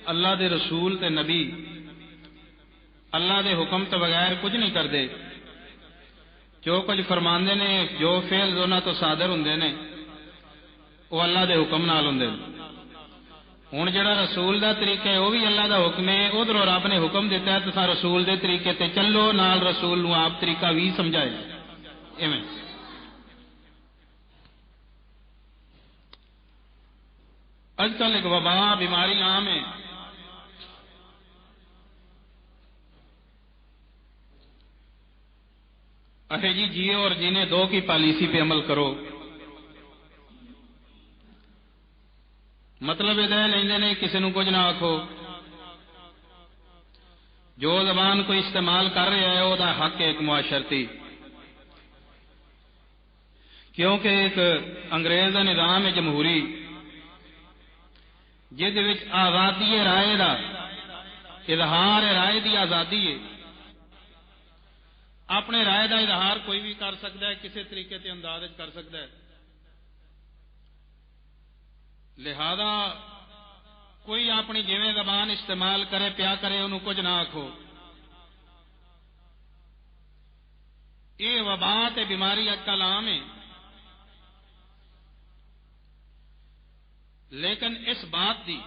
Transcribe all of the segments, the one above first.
اللہ دے رسول تے نبی اللہ دے حکم تو بغیر کچھ نہیں کرتے، جو کچھ فرماندے نے جو فعل انہاں تو صادر ہوندے نے وہ اللہ دے حکم نال ہوندے نے۔ ہن جڑا رسول دا طریقہ ہے وہ بھی اللہ دا حکم ہے، ادھر رب نے حکم دیتا ہے تو رسول دے طریقے تے چلو، نال رسول نو آپ طریقہ بھی سمجھائے ایویں۔ اج کل ایک وبا بیماری عام ہے، اے جی جیو اور جینے دو کی پالیسی پہ عمل کرو، مطلب یہ لیندے نہیں کسی نو کچھ نہ آکھو، جو زبان کو استعمال کر رہا ہے وہ حق ہے ایک معاشرتی، کیونکہ ایک انگریز کا نظام ہے جمہوری جہد آزادی رائے دا اظہار رائے دی آزادی ہے، اپنے رائے دا اظہار کوئی بھی کر سکتا ہے، کسی طریقے تے انداز کر سکتا ہے، لہذا کوئی اپنی جویں زبان استعمال کرے پیا کرے انہوں کچھ نہ آکھو۔ یہ وبا تے بیماری اج کل عام ہے، لیکن اس بات دی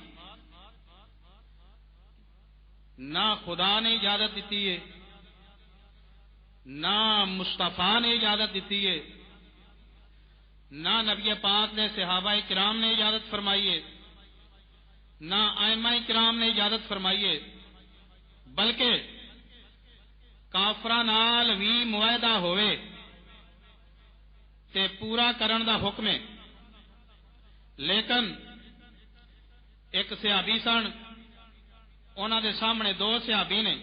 نہ خدا نے اجازت دیتی ہے، نہ مصطفیٰ نے اجازت دیتی ہے، نہ نبی پاک نے صحابہ کرام نے اجازت فرمائی ہے، نہ ائمہ کرام نے اجازت فرمائی ہے، بلکہ کافراں نال بھی معاہدہ ہوئے تے پورا کرن دا حکم ہے۔ لیکن ایک صحابی سن، انہوں دے سامنے دو صحابی نے،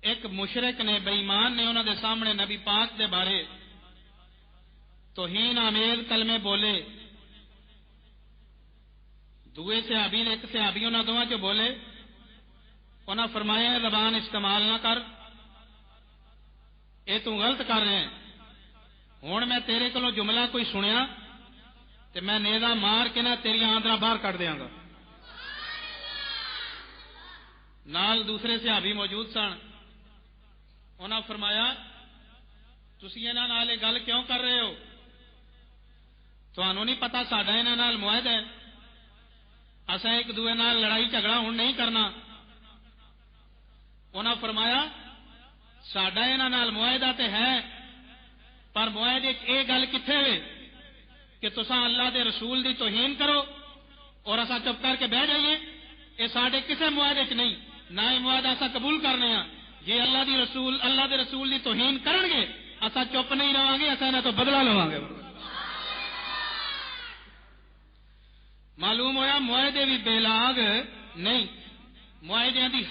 ایک مشرک نے بے ایمان نے انہوں دے سامنے نبی پاک دے بارے توہین آمیز کلمے بولے، دوے صحابی نے ایک صحابی انہوں دونوں چ بولے، انہوں نے فرمایا زبان استعمال نہ کر، یہ تو غلط کر رہے ہیں، ہوں میں تیرے کو جملہ کوئی سنیا تو میں نیزا مار کے نہ تیری آندرا باہر کٹ دیاں گا۔ نال دوسرے صحابی موجود سن، انہوں نے فرمایا تسی انہاں نال یہ گل کیوں کر رہے ہو؟ تمہیں نہیں پتا ساڈا انہاں نال معاہدہ ہے، اساں ایک دوے نال لڑائی جھگڑا ہن نہیں کرنا۔ انہاں فرمایا ساڈا انہاں نال معاہدہ تے ہے، پر معاہدے یہ گل کتنے ہوئے کہ تساں اللہ دے رسول دی توہین کرو اور اساں چپ کر کے بہ جائیے، یہ ساڈے کسے معاہدے چ نہیں، نہ یہ معاہدہ اساں قبول کرنے ہاں۔ جی اللہ دے رسول دی توہین کرن گے اساں چپ نہیں رہاں گے، اساں انہاں تو بدلہ لواں گے۔ معلوم ہویا معاہدے بھی بے لاگ نہیں، معاہدے دی